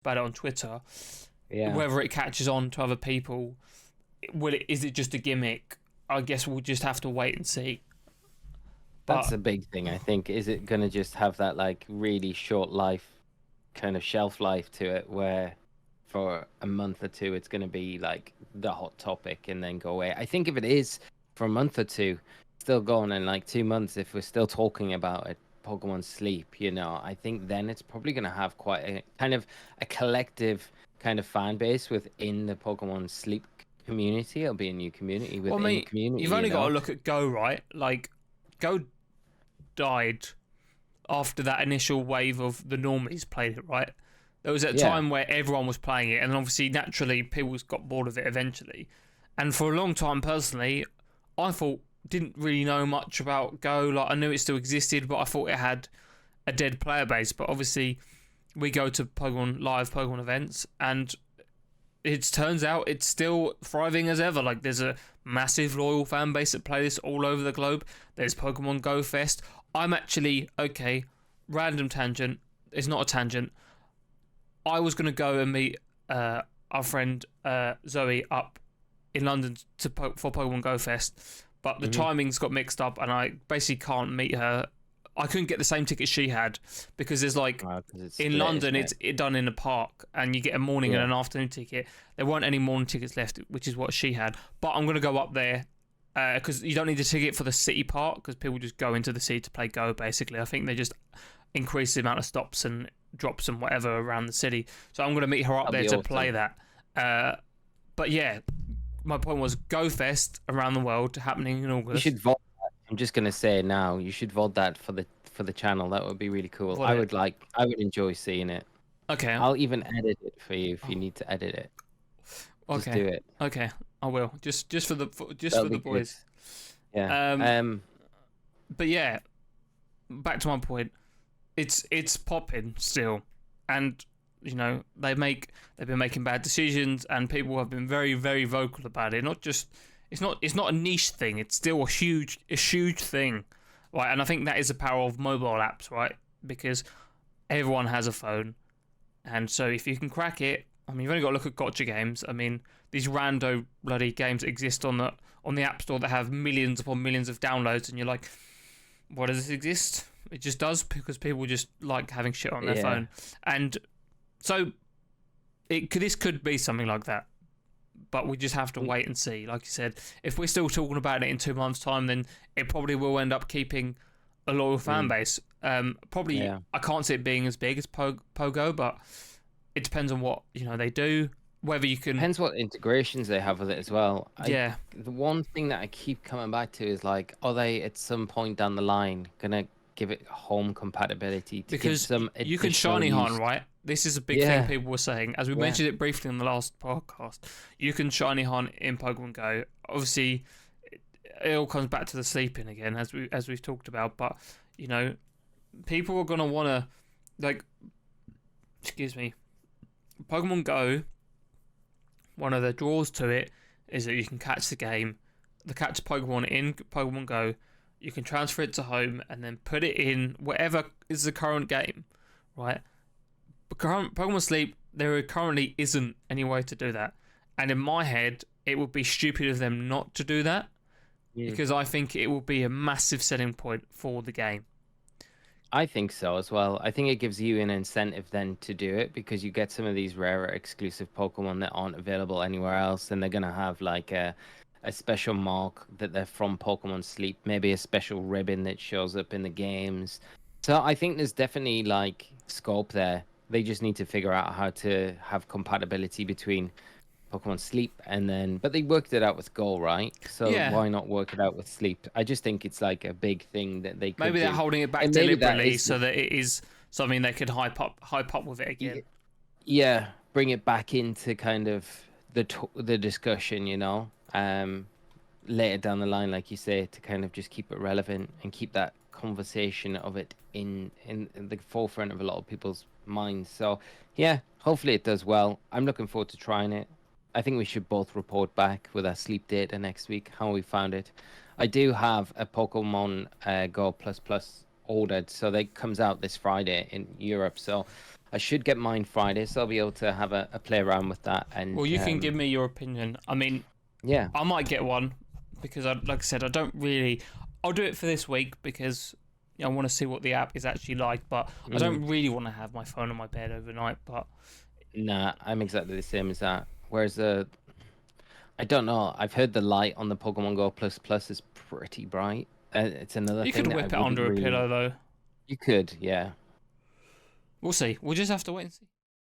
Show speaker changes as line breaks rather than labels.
about it on Twitter.
Yeah.
Whether it catches on to other people, is it just a gimmick? I guess we'll just have to wait and see.
That's
But
the big thing, I think. Is it going to just have that like really short life, kind of shelf life to it, where for a month or two it's going to be like the hot topic and then go away? I think if it is for a month or two, still going in like 2 months, if we're still talking about it, Pokemon Sleep, I think then it's probably going to have quite a kind of a collective kind of fan base within the Pokemon Sleep community. It'll be a new community
well,
within the
mate,
community,
you've only got to look at Go, right? Like, Go died after that initial wave of the normies played it, right? There was a
Yeah.
time where everyone was playing it, and obviously, naturally, people got bored of it eventually. And for a long time, personally, I didn't really know much about Go. Like, I knew it still existed, but I thought it had a dead player base. But obviously, we go to live Pokemon events, and it turns out it's still thriving as ever. Like, there's a massive loyal fan base that play this all over the globe. There's Pokemon Go Fest. I'm actually, okay, random tangent. It's not a tangent. I was going to go and meet our friend Zoe up in London for Pokemon Go Fest, but the timings got mixed up and I basically can't meet her. I couldn't get the same ticket she had because there's like in London it's done in a park and you get a morning and an afternoon ticket. There weren't any morning tickets left, which is what she had. But I'm gonna go up there because you don't need a ticket for the city park because people just go into the city to play Go. Basically, I think they just increase the amount of stops and drops and whatever around the city. So I'm gonna meet her up there to play that. But yeah. My point was Go Fest around the world happening in August.
You should vote that. I'm just gonna say it now. You should vote that for the channel. That would be really cool. I would enjoy seeing it.
Okay.
I'll even edit it for you if you need to edit it. Just do it.
Okay, I will. Just for the boys.
Good. Yeah.
But yeah, back to my point. It's popping still, and they've been making bad decisions, and people have been very, very vocal about it. Not just it's not a niche thing. It's still a huge thing, right? And I think that is the power of mobile apps, right? Because everyone has a phone, and so if you can crack it, I mean, you've only got to look at gotcha games. I mean, these rando bloody games exist on the App Store that have millions upon millions of downloads, and you're like, why does this exist? It just does because people just like having shit on their phone, and so this could be something like that, but we just have to wait and see. Like you said, if we're still talking about it in 2 months' time, then it probably will end up keeping a loyal fan base. Probably, I can't see it being as big as Pogo, but it depends on what they do. Whether you can
depends what integrations they have with it as well.
The
one thing that I keep coming back to is like, are they at some point down the line gonna give it home compatibility
because you can shiny hunt, right? This is a big thing people were saying, as we mentioned it briefly in the last podcast. You can shiny hunt in Pokemon Go. Obviously, it all comes back to the sleeping again, as we've talked about. But people are gonna want to Pokemon Go. One of the draws to it is that you can catch catch Pokemon in Pokemon Go. You can transfer it to home and then put it in whatever is the current game, right? But Pokemon Sleep, there currently isn't any way to do that. And in my head, it would be stupid of them not to do that because I think it will be a massive selling point for the game.
I think so as well. I think it gives you an incentive then to do it because you get some of these rarer exclusive Pokemon that aren't available anywhere else, and they're going to have like a special mark that they're from Pokemon Sleep, maybe a special ribbon that shows up in the games. So I think there's definitely like scope there. They just need to figure out how to have compatibility between Pokemon Sleep but they worked it out with Go, right? So why not work it out with Sleep? I just think it's like a big thing that they could
maybe they're holding it back deliberately so that it is something they could hype up with it again.
Yeah, bring it back into kind of the discussion, later down the line, like you say, to kind of just keep it relevant and keep that conversation of it in the forefront of a lot of people's minds. So yeah, hopefully it does well. I'm looking forward to trying it. I think we should both report back with our sleep data next week, how we found it. I do have a Pokemon Go Plus ordered, so that comes out this Friday in Europe. So I should get mine Friday, so I'll be able to have a play around with that. And
Well, you can give me your opinion. I mean,
yeah,
I might get one because, like I said, I don't really. I'll do it for this week because I want to see what the app is actually like. But I don't really want to have my phone on my bed overnight. But
nah, I'm exactly the same as that. Whereas I don't know. I've heard the light on the Pokemon Go Plus Plus is pretty bright. It's another
you
thing
could
that I
whip it
wouldn't
under a
really.
pillow, though.
You could, yeah.
We'll see. We'll just have to wait and see.